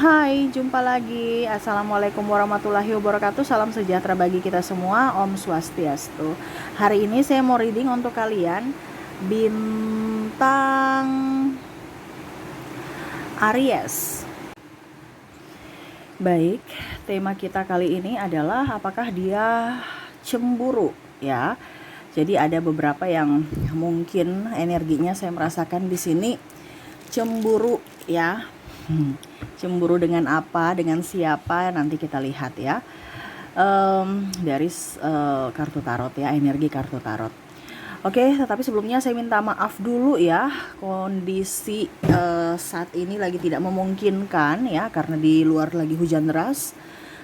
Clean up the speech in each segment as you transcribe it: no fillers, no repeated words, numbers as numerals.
Hai, jumpa lagi. Assalamualaikum warahmatullahi wabarakatuh. Salam sejahtera bagi kita semua. Om Swastiastu. Hari ini saya mau reading untuk kalian bintang Aries. Baik, tema kita kali ini adalah apakah dia cemburu ya. Jadi ada beberapa yang mungkin energinya saya merasakan di sini cemburu ya. Cemburu dengan apa, dengan siapa, nanti kita lihat ya. Dari kartu tarot ya, energi kartu tarot. Oke, tetapi sebelumnya saya minta maaf dulu ya, kondisi saat ini lagi tidak memungkinkan ya, karena di luar lagi hujan deras.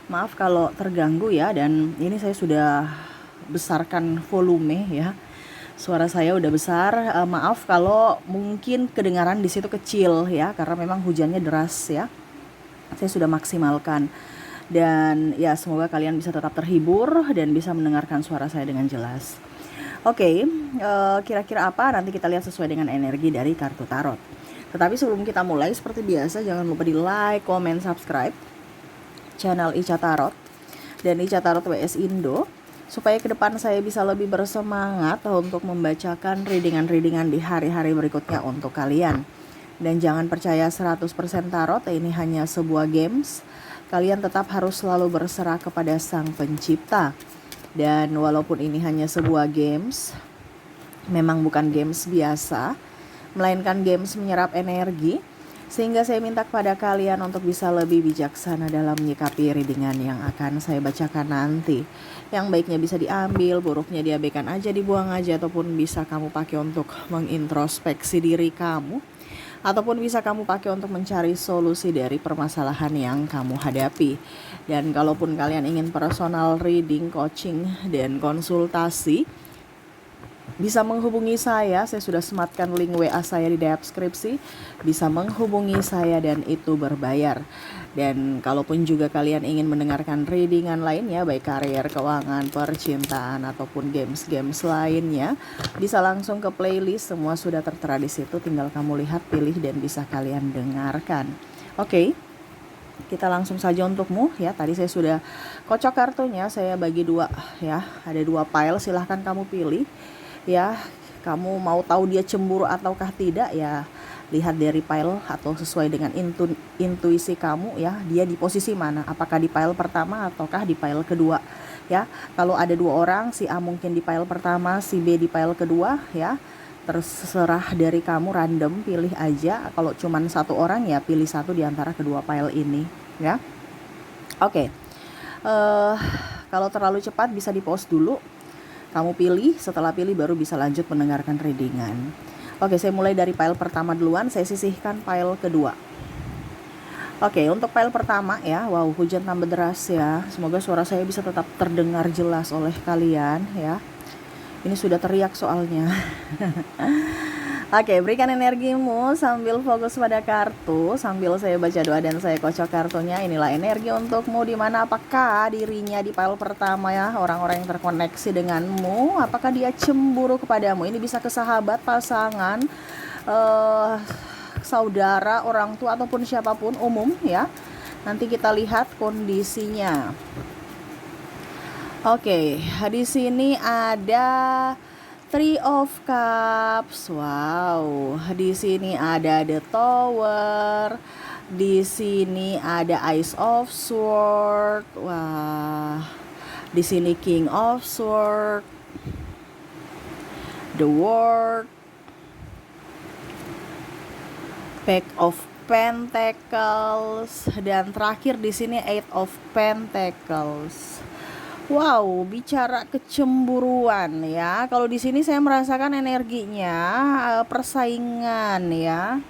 Maaf kalau terganggu ya, dan ini saya sudah besarkan volume ya. Suara saya udah besar, maaf kalau mungkin kedengaran di situ kecil ya, karena memang hujannya deras ya. Saya sudah maksimalkan, dan ya semoga kalian bisa tetap terhibur dan bisa mendengarkan suara saya dengan jelas. Oke, kira-kira apa? Nanti kita lihat sesuai dengan energi dari kartu tarot. Tetapi sebelum kita mulai, seperti biasa jangan lupa di like, comment, subscribe channel Ica Tarot dan Ica Tarot WS Indo, supaya ke depan saya bisa lebih bersemangat untuk membacakan readingan-readingan di hari-hari berikutnya untuk kalian. Dan jangan percaya 100% tarot, ini hanya sebuah games. Kalian tetap harus selalu berserah kepada Sang Pencipta. Dan walaupun ini hanya sebuah games, memang bukan games biasa, melainkan games menyerap energi. Sehingga saya minta kepada kalian untuk bisa lebih bijaksana dalam menyikapi readingan yang akan saya bacakan nanti. Yang baiknya bisa diambil, buruknya diabaikan aja, dibuang aja, ataupun bisa kamu pakai untuk mengintrospeksi diri kamu, ataupun bisa kamu pakai untuk mencari solusi dari permasalahan yang kamu hadapi. Dan kalaupun kalian ingin personal reading, coaching, dan konsultasi, bisa menghubungi saya sudah sematkan link WA saya di deskripsi. Bisa menghubungi saya dan itu berbayar. Dan kalaupun juga kalian ingin mendengarkan readingan lainnya, baik karier, keuangan, percintaan, ataupun games-games lainnya, bisa langsung ke playlist, semua sudah tertera di situ. Tinggal kamu lihat, pilih, dan bisa kalian dengarkan. Oke, kita langsung saja untukmu ya. Tadi saya sudah kocok kartunya, saya bagi dua ya. Ada dua pile, silahkan kamu pilih. Ya, kamu mau tahu dia cemburu ataukah tidak ya, lihat dari pile atau sesuai dengan intuisi kamu ya, dia di posisi mana, apakah di pile pertama ataukah di pile kedua ya. Kalau ada dua orang, si A mungkin di pile pertama, si B di pile kedua ya, terserah dari kamu, random, pilih aja. Kalau cuman satu orang ya pilih satu di antara kedua pile ini ya. Oke. Kalau terlalu cepat bisa di pause dulu. Kamu pilih, setelah pilih baru bisa lanjut mendengarkan readingan. Oke, saya mulai dari pile pertama duluan, saya sisihkan pile kedua. Oke, untuk pile pertama ya, wow, hujan tambah deras ya. Semoga suara saya bisa tetap terdengar jelas oleh kalian ya. Ini sudah teriak soalnya. Oke, berikan energimu sambil fokus pada kartu, sambil saya baca doa dan saya kocok kartunya. Inilah energi untukmu, di mana apakah dirinya di pile pertama ya, orang-orang yang terkoneksi denganmu, apakah dia cemburu kepadamu? Ini bisa ke sahabat, pasangan, saudara, orang tua, ataupun siapapun, umum ya. Nanti kita lihat kondisinya. Oke, di sini ada Three of Cups. Wow, di sini ada The Tower. Di sini ada Ace of Swords. Wah. Di sini King of Swords. The World. Pack of Pentacles, dan terakhir di sini Eight of Pentacles. Wow, bicara kecemburuan ya. Kalau di sini saya merasakan energinya persaingan ya.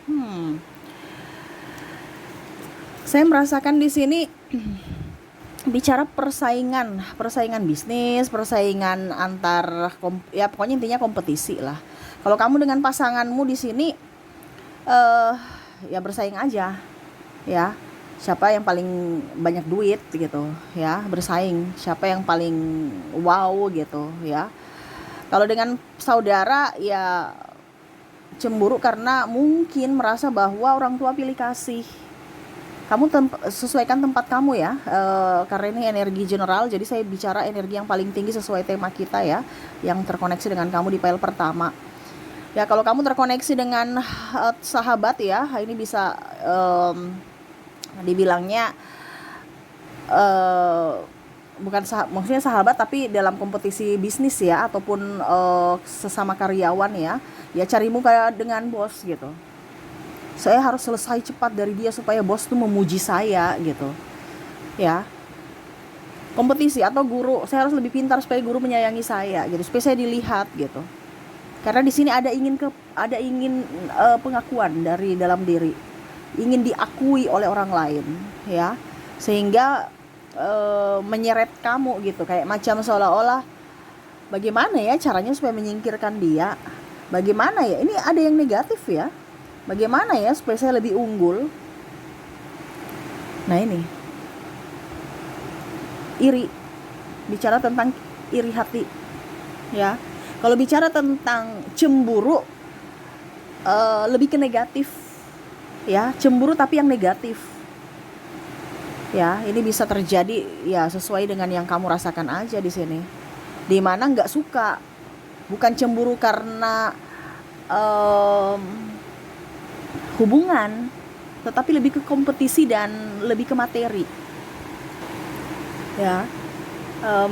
Saya merasakan di sini bicara persaingan bisnis, persaingan antar ya, pokoknya intinya kompetisi lah. Kalau kamu dengan pasanganmu di sini ya bersaing aja ya. Siapa yang paling banyak duit gitu ya, bersaing siapa yang paling wow gitu ya. Kalau dengan saudara ya cemburu karena mungkin merasa bahwa orang tua pilih kasih Kamu sesuaikan tempat kamu ya, karena ini energi general, jadi saya bicara energi yang paling tinggi sesuai tema kita ya, yang terkoneksi dengan kamu di pile pertama. Ya, kalau kamu terkoneksi dengan sahabat ya, ini bisa dibilangnya bukan maksudnya sahabat tapi dalam kompetisi bisnis ya, ataupun sesama karyawan ya. Ya cari muka dengan bos gitu. Saya harus selesai cepat dari dia supaya bos tuh memuji saya gitu. Ya. Kompetisi atau guru, saya harus lebih pintar supaya guru menyayangi saya gitu, supaya saya dilihat gitu. Karena di sini ada ingin pengakuan dari dalam diri, ingin diakui oleh orang lain ya, sehingga menyeret kamu gitu, kayak macam seolah-olah bagaimana ya caranya supaya menyingkirkan dia, bagaimana ya, ini ada yang negatif ya, bagaimana ya supaya saya lebih unggul. Nah ini iri, bicara tentang iri hati ya. Kalau bicara tentang cemburu, lebih ke negatif ya, cemburu tapi yang negatif ya. Ini bisa terjadi ya sesuai dengan yang kamu rasakan aja di sini, dimana nggak suka, bukan cemburu karena hubungan, tetapi lebih ke kompetisi dan lebih ke materi ya.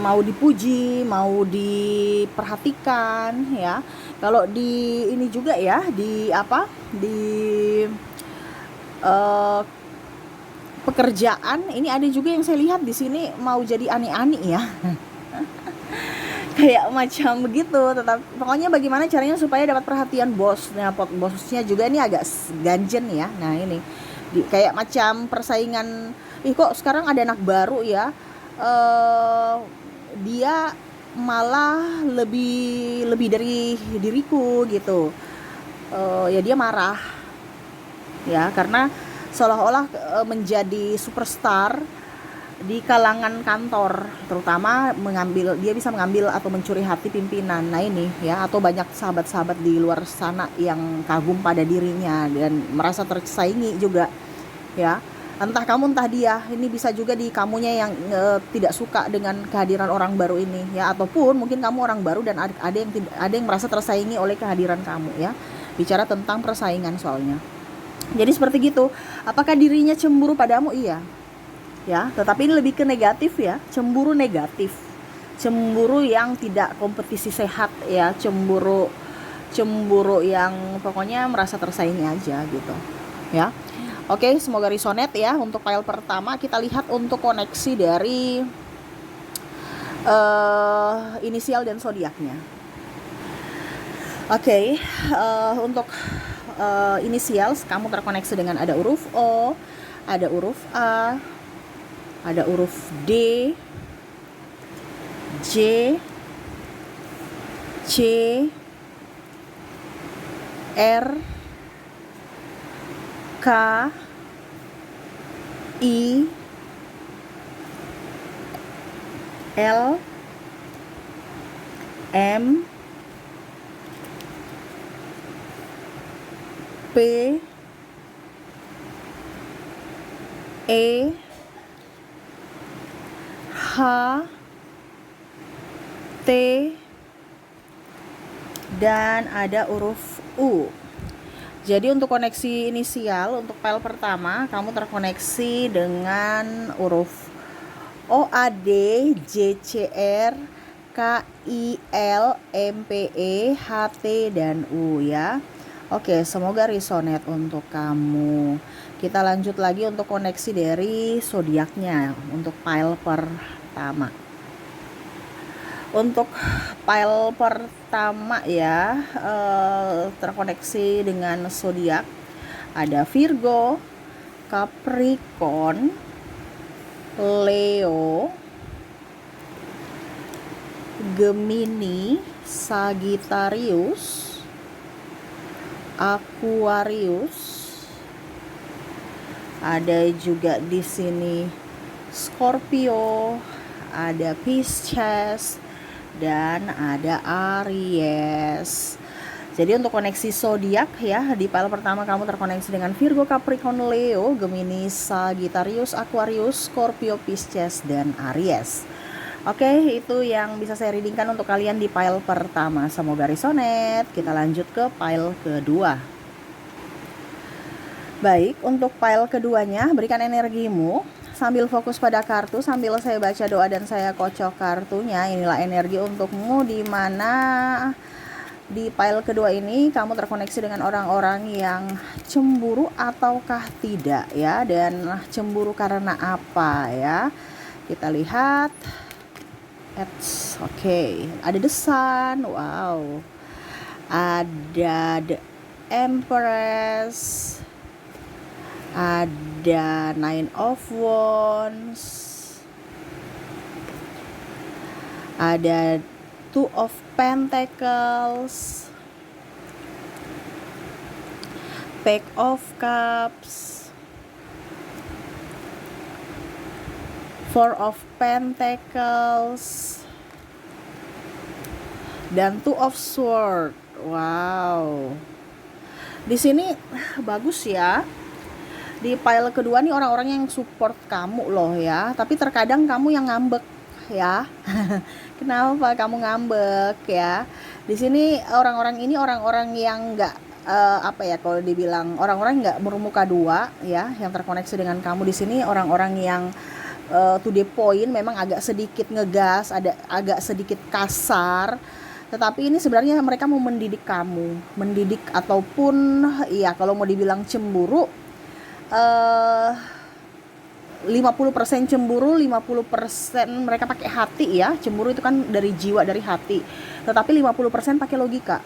Mau dipuji, mau diperhatikan ya. Kalau di ini juga ya, di pekerjaan ini ada juga yang saya lihat di sini mau jadi ani-ani ya. Kayak macam begitu, tetap pokoknya bagaimana caranya supaya dapat perhatian bos. Nah, bosnya juga ini agak ganjen ya. Nah, ini kayak macam persaingan, kok sekarang ada anak baru ya. Dia malah lebih dari diriku gitu. Ya dia marah ya, karena seolah-olah menjadi superstar di kalangan kantor, terutama dia bisa mengambil atau mencuri hati pimpinan. Nah ini ya, atau banyak sahabat-sahabat di luar sana yang kagum pada dirinya dan merasa tersaingi juga ya. Entah kamu entah dia, ini bisa juga di kamunya yang tidak suka dengan kehadiran orang baru ini ya, ataupun mungkin kamu orang baru dan ada yang merasa tersaingi oleh kehadiran kamu ya. Bicara tentang persaingan soalnya. Jadi seperti gitu. Apakah dirinya cemburu padamu? Iya. Ya, tetapi ini lebih ke negatif ya, cemburu negatif. Cemburu yang tidak kompetisi sehat ya, cemburu yang pokoknya merasa tersaingi aja gitu. Ya. Oke, semoga resonate ya untuk file pertama. Kita lihat untuk koneksi dari inisial dan zodiaknya. Oke, untuk inisial kamu terkoneksi dengan ada huruf O, ada huruf A, ada huruf D, J, C, R, K, I, L, M, P, E, H, T, dan ada huruf U. Jadi untuk koneksi inisial untuk file pertama kamu terkoneksi dengan huruf O, A, D, J, C, R, K, I, L, M, P, E, H, T, dan U ya. Oke, semoga resonate untuk kamu. Kita lanjut lagi untuk koneksi dari zodiaknya untuk file pertama. Untuk file pertama ya, terkoneksi dengan zodiak ada Virgo, Capricorn, Leo, Gemini, Sagittarius, Aquarius. Ada juga di sini Scorpio, ada Pisces, dan ada Aries. Jadi untuk koneksi zodiak ya, di pile pertama kamu terkoneksi dengan Virgo, Capricorn, Leo, Gemini, Sagittarius, Aquarius, Scorpio, Pisces, dan Aries. Oke, itu yang bisa saya readingkan untuk kalian di pile pertama. Semoga resonate. Kita lanjut ke pile kedua. Baik, untuk pile keduanya, berikan energimu sambil fokus pada kartu, sambil saya baca doa dan saya kocok kartunya. Inilah energi untukmu, di mana di pile kedua ini kamu terkoneksi dengan orang-orang yang cemburu ataukah tidak ya, dan cemburu karena apa ya. Kita lihat. Oke, ada The Sun, wow, ada The Empress, ada Nine of Wands, ada Two of Pentacles, Page of Cups, Four of Pentacles, dan Two of Swords. Wow, di sini bagus ya. Di pile kedua nih orang-orang yang support kamu loh ya, tapi terkadang kamu yang ngambek ya. Kenapa kamu ngambek ya? Di sini orang-orang ini orang-orang yang nggak apa ya, kalau dibilang orang-orang nggak bermuka dua ya, yang terkoneksi dengan kamu di sini orang-orang yang to the point, memang agak sedikit ngegas, ada agak sedikit kasar, tetapi ini sebenarnya mereka mau mendidik kamu, mendidik ataupun ya kalau mau dibilang cemburu, 50% cemburu, 50% mereka pakai hati ya. Cemburu itu kan dari jiwa, dari hati, tetapi 50% pakai logika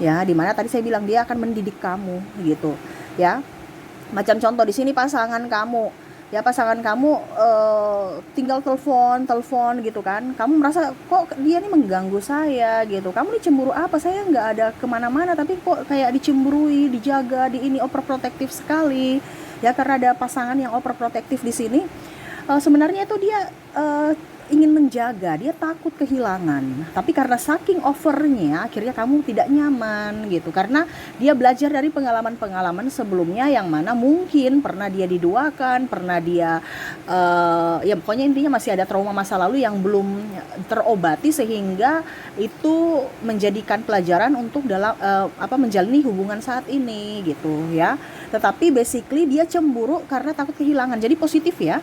ya, dimana tadi saya bilang dia akan mendidik kamu gitu ya. Macam contoh di sini pasangan kamu ya, pasangan kamu tinggal telepon gitu kan, kamu merasa kok dia nih mengganggu saya gitu, kamu nih cemburu apa, saya nggak ada kemana-mana tapi kok kayak dicemburui, dijaga, di ini overprotective sekali ya, karena ada pasangan yang overprotective di sini. Sebenarnya itu dia ingin menjaga, dia takut kehilangan, tapi karena saking overnya akhirnya kamu tidak nyaman gitu, karena dia belajar dari pengalaman-pengalaman sebelumnya yang mana mungkin pernah dia diduakan, pernah dia ya pokoknya intinya masih ada trauma masa lalu yang belum terobati, sehingga itu menjadikan pelajaran untuk dalam menjalani hubungan saat ini gitu ya. Tetapi basically dia cemburu karena takut kehilangan, jadi positif ya.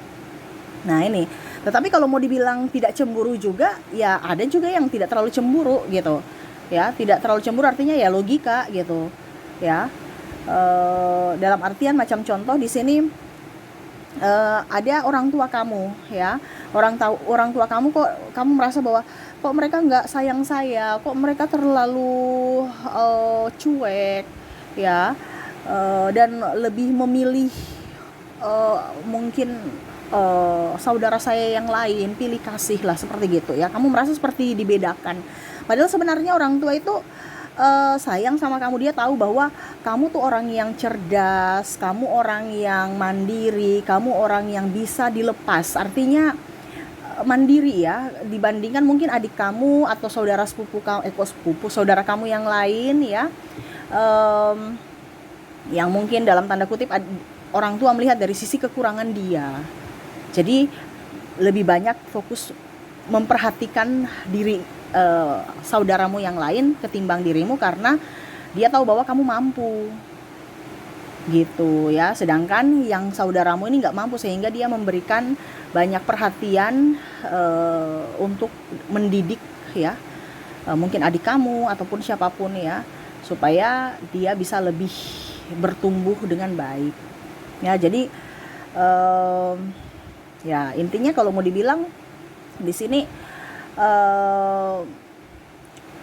Nah ini, tetapi kalau mau dibilang tidak cemburu juga, ya ada juga yang tidak terlalu cemburu gitu ya. Tidak terlalu cemburu artinya ya logika gitu ya. Dalam artian macam contoh di sini ada orang tua kamu ya, orang tua kamu, kok kamu merasa bahwa kok mereka nggak sayang saya, kok mereka terlalu cuek ya, dan lebih memilih mungkin saudara saya yang lain, pilih kasih lah, seperti gitu ya. Kamu merasa seperti dibedakan, padahal sebenarnya orang tua itu sayang sama kamu. Dia tahu bahwa kamu tuh orang yang cerdas, kamu orang yang mandiri, kamu orang yang bisa dilepas, artinya mandiri ya, dibandingkan mungkin adik kamu atau saudara saudara kamu yang lain ya, yang mungkin dalam tanda kutip orang tua melihat dari sisi kekurangan dia. Jadi lebih banyak fokus memperhatikan diri saudaramu yang lain ketimbang dirimu, karena dia tahu bahwa kamu mampu gitu ya. Sedangkan yang saudaramu ini nggak mampu, sehingga dia memberikan banyak perhatian untuk mendidik ya, mungkin adik kamu ataupun siapapun ya, supaya dia bisa lebih bertumbuh dengan baik ya. Jadi ya intinya kalau mau dibilang di sini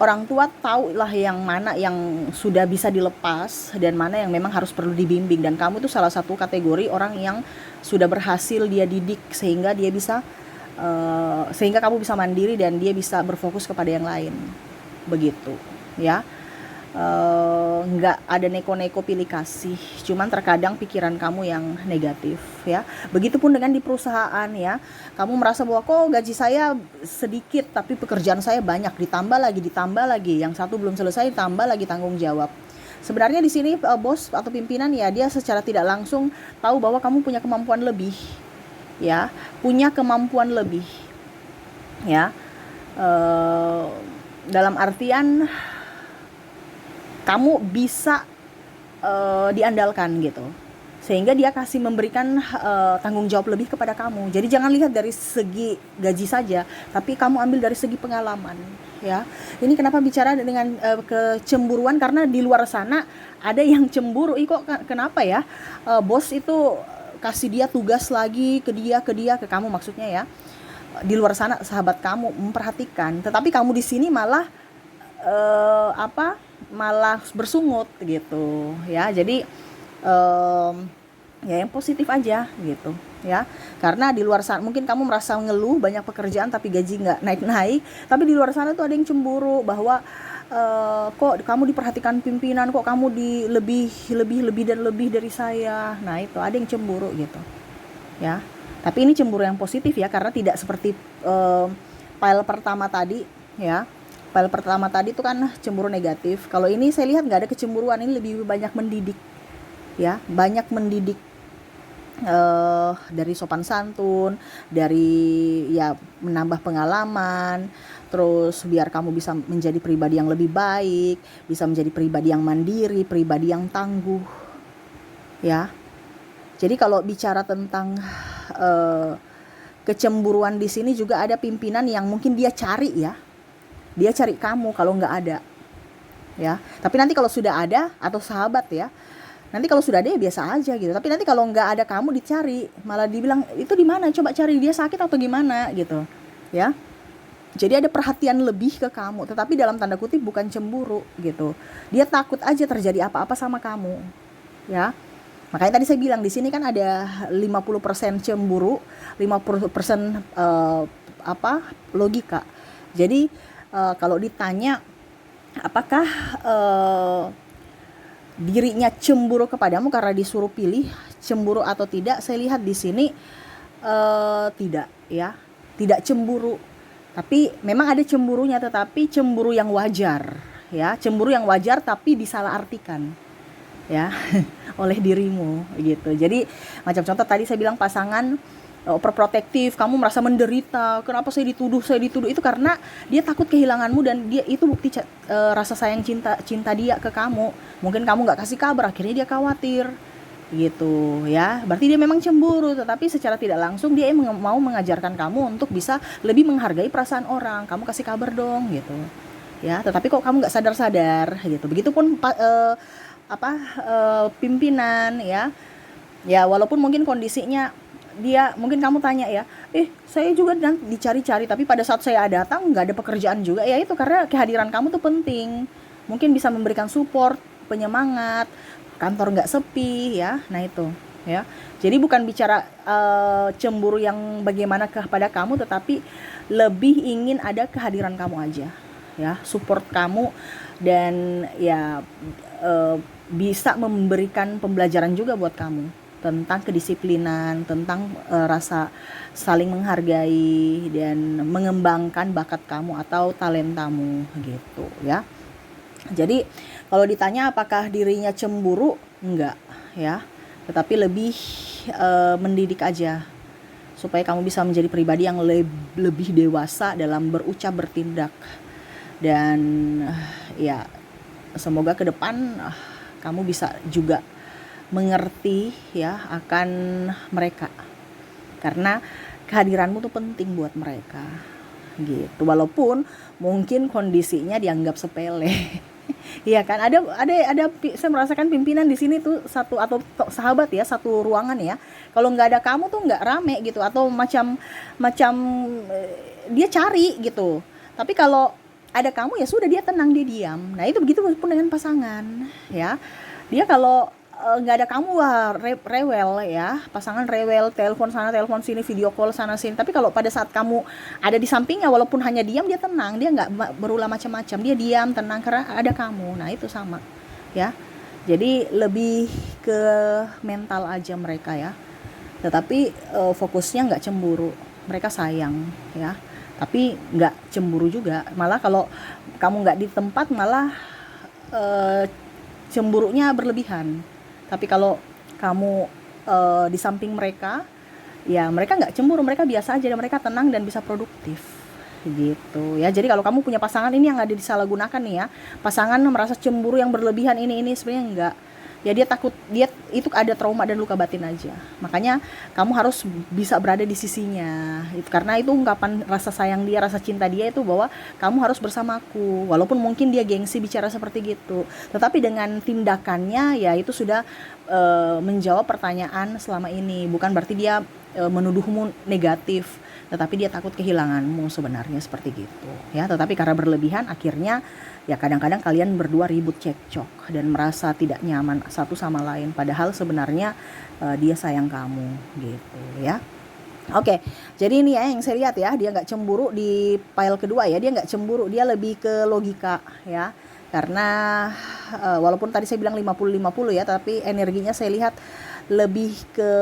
orang tua tahu lah yang mana yang sudah bisa dilepas dan mana yang memang harus perlu dibimbing, dan kamu itu salah satu kategori orang yang sudah berhasil dia didik sehingga dia bisa sehingga kamu bisa mandiri dan dia bisa berfokus kepada yang lain begitu ya. nggak ada neko-neko pilih kasih, cuman terkadang pikiran kamu yang negatif ya. Begitupun dengan di perusahaan ya, kamu merasa bahwa kok gaji saya sedikit tapi pekerjaan saya banyak, ditambah lagi, yang satu belum selesai tambah lagi tanggung jawab. Sebenarnya di sini bos atau pimpinan ya, dia secara tidak langsung tahu bahwa kamu punya kemampuan lebih ya, ya. Dalam artian kamu bisa diandalkan gitu, sehingga dia memberikan tanggung jawab lebih kepada kamu. Jadi jangan lihat dari segi gaji saja, tapi kamu ambil dari segi pengalaman ya. Ini kenapa bicara dengan kecemburuan, karena di luar sana ada yang cemburu. Kok kenapa ya bos itu kasih dia tugas lagi ke kamu maksudnya ya. Di luar sana sahabat kamu memperhatikan, tetapi kamu di sini malah malah bersungut gitu ya. Jadi ya yang positif aja gitu ya, karena di luar sana mungkin kamu merasa ngeluh banyak pekerjaan tapi gaji nggak naik-naik, tapi di luar sana tuh ada yang cemburu bahwa kok kamu diperhatikan pimpinan, kok kamu lebih dari saya. Nah itu ada yang cemburu gitu ya, tapi ini cemburu yang positif ya, karena tidak seperti file pertama tadi ya. File pertama tadi itu kan cemburu negatif. Kalau ini saya lihat nggak ada kecemburuan, ini lebih banyak mendidik ya, dari sopan santun, dari ya menambah pengalaman, terus biar kamu bisa menjadi pribadi yang lebih baik, bisa menjadi pribadi yang mandiri, pribadi yang tangguh ya. Jadi kalau bicara tentang kecemburuan di sini juga ada pimpinan yang mungkin dia cari ya, dia cari kamu kalau nggak ada ya. Tapi nanti kalau sudah ada, atau sahabat ya, nanti kalau sudah ada ya biasa aja gitu. Tapi nanti kalau nggak ada kamu dicari, malah dibilang itu di mana, coba cari, dia sakit atau gimana gitu ya. Jadi ada perhatian lebih ke kamu, tetapi dalam tanda kutip bukan cemburu gitu. Dia takut aja terjadi apa-apa sama kamu ya. Makanya tadi saya bilang di sini kan ada 50% cemburu, 50% logika. Jadi kalau ditanya apakah dirinya cemburu kepadamu karena disuruh pilih cemburu atau tidak, saya lihat di sini tidak ya, tidak cemburu. Tapi memang ada cemburunya, tetapi cemburu yang wajar ya, cemburu yang wajar tapi disalahartikan ya oleh dirimu gitu. Jadi macam contoh tadi saya bilang pasangan overprotektif, kamu merasa menderita, kenapa saya dituduh, itu karena dia takut kehilanganmu, dan dia itu bukti rasa sayang cinta dia ke kamu. Mungkin kamu nggak kasih kabar, akhirnya dia khawatir gitu ya. Berarti dia memang cemburu, tetapi secara tidak langsung dia mau mengajarkan kamu untuk bisa lebih menghargai perasaan orang. Kamu kasih kabar dong gitu ya, tetapi kok kamu nggak sadar gitu. Begitupun pimpinan ya, walaupun mungkin kondisinya dia, mungkin kamu tanya ya, saya juga dicari-cari, tapi pada saat saya datang nggak ada pekerjaan juga ya. Itu karena kehadiran kamu tuh penting, mungkin bisa memberikan support, penyemangat, kantor nggak sepi ya. Nah itu ya, jadi bukan bicara cemburu yang bagaimana kepada kamu, tetapi lebih ingin ada kehadiran kamu aja ya, support kamu, dan ya bisa memberikan pembelajaran juga buat kamu tentang kedisiplinan, tentang rasa saling menghargai dan mengembangkan bakat kamu atau talentamu gitu ya. Jadi kalau ditanya apakah dirinya cemburu, enggak ya, tetapi lebih mendidik aja supaya kamu bisa menjadi pribadi yang lebih dewasa dalam berucap, bertindak, dan ya semoga ke depan kamu bisa juga mengerti ya akan mereka, karena kehadiranmu tuh penting buat mereka gitu, walaupun mungkin kondisinya dianggap sepele. Iya kan, ada saya merasakan pimpinan di sini tuh satu atau sahabat ya, satu ruangan ya, kalau nggak ada kamu tuh nggak rame gitu, atau macam dia cari gitu, tapi kalau ada kamu ya sudah, dia tenang, dia diam. Nah itu begitu pun dengan pasangan ya, dia kalau nggak ada kamu, wah rewel ya, pasangan rewel, telepon sana telepon sini, video call sana sini. Tapi kalau pada saat kamu ada di sampingnya, walaupun hanya diam, dia tenang, dia nggak berulah macam-macam, dia diam tenang karena ada kamu. Nah itu sama ya, jadi lebih ke mental aja mereka ya, tetapi fokusnya nggak cemburu, mereka sayang ya, tapi nggak cemburu juga. Malah kalau kamu nggak di tempat, malah cemburunya berlebihan. Tapi kalau kamu di samping mereka, ya mereka nggak cemburu, mereka biasa aja, dan mereka tenang dan bisa produktif gitu ya. Jadi kalau kamu punya pasangan ini yang ada disalahgunakan nih ya, pasangan merasa cemburu yang berlebihan ini sebenarnya enggak ya, dia takut, dia itu ada trauma dan luka batin aja. Makanya kamu harus bisa berada di sisinya itu, karena itu ungkapan rasa sayang dia, rasa cinta dia itu bahwa kamu harus bersamaku, walaupun mungkin dia gengsi bicara seperti gitu, tetapi dengan tindakannya ya itu sudah menjawab pertanyaan selama ini. Bukan berarti dia menuduhmu negatif, tetapi dia takut kehilanganmu sebenarnya, seperti gitu ya. Tetapi karena berlebihan, akhirnya ya kadang-kadang kalian berdua ribut, cekcok, dan merasa tidak nyaman satu sama lain, padahal sebenarnya dia sayang kamu gitu ya. Oke, jadi ini ya yang saya lihat ya, dia nggak cemburu di file kedua ya, dia nggak cemburu, dia lebih ke logika ya. Karena walaupun tadi saya bilang 50-50 ya, tapi energinya saya lihat lebih ke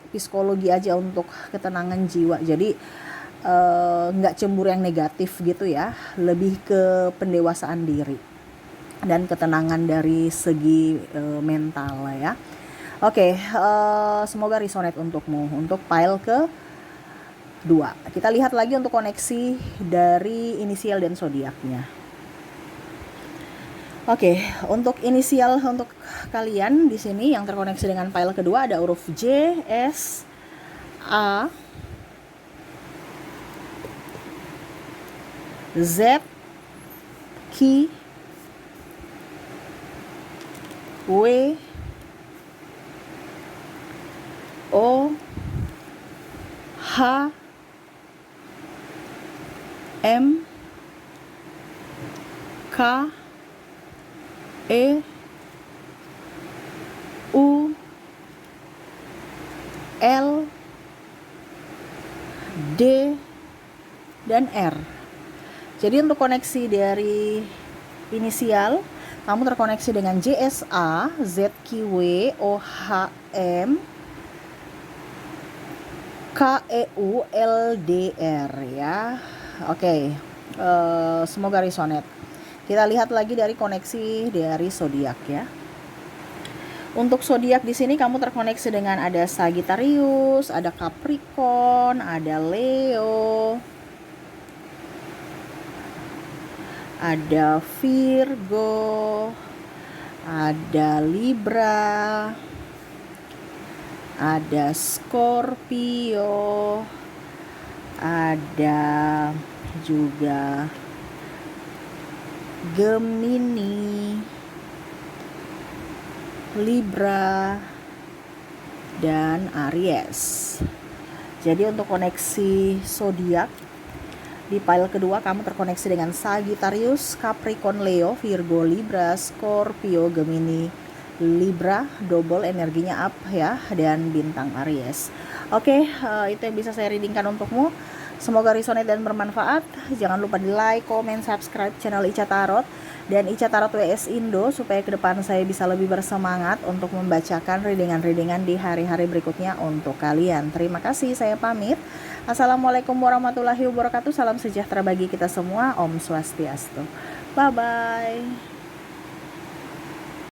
psikologi aja, untuk ketenangan jiwa. Jadi nggak cemburu yang negatif gitu ya, lebih ke pendewasaan diri dan ketenangan dari segi mental ya. Oke, semoga resonate untukmu untuk file ke 2. Kita lihat lagi untuk koneksi dari inisial dan zodiaknya. Oke, untuk inisial untuk kalian di sini yang terkoneksi dengan file kedua ada huruf J, S, A, Z, Q, W, O, H, M, K, E, U, L, D, dan R. Jadi untuk koneksi dari inisial, kamu terkoneksi dengan JSA, ZQW, OHM, KEU, LDR ya. Oke, semoga resonate. Kita lihat lagi dari koneksi dari zodiak ya. Untuk zodiak di sini kamu terkoneksi dengan ada Sagittarius, ada Capricorn, ada Leo, ada Virgo, ada Libra, ada Scorpio, ada juga Gemini, Libra, dan Aries. Jadi untuk koneksi zodiak di file kedua kamu terkoneksi dengan Sagittarius, Capricorn, Leo, Virgo, Libra, Scorpio, Gemini, Libra, double energinya up ya, dan bintang Aries. Oke, itu yang bisa saya readingkan untukmu. Semoga resonate dan bermanfaat. Jangan lupa di like, comment, subscribe channel Ica Tarot dan Ica Tarot WS Indo, supaya ke depan saya bisa lebih bersemangat untuk membacakan readingan-readingan di hari-hari berikutnya untuk kalian. Terima kasih, saya pamit. Assalamualaikum warahmatullahi wabarakatuh. Salam sejahtera bagi kita semua. Om Swastiastu. Bye-bye.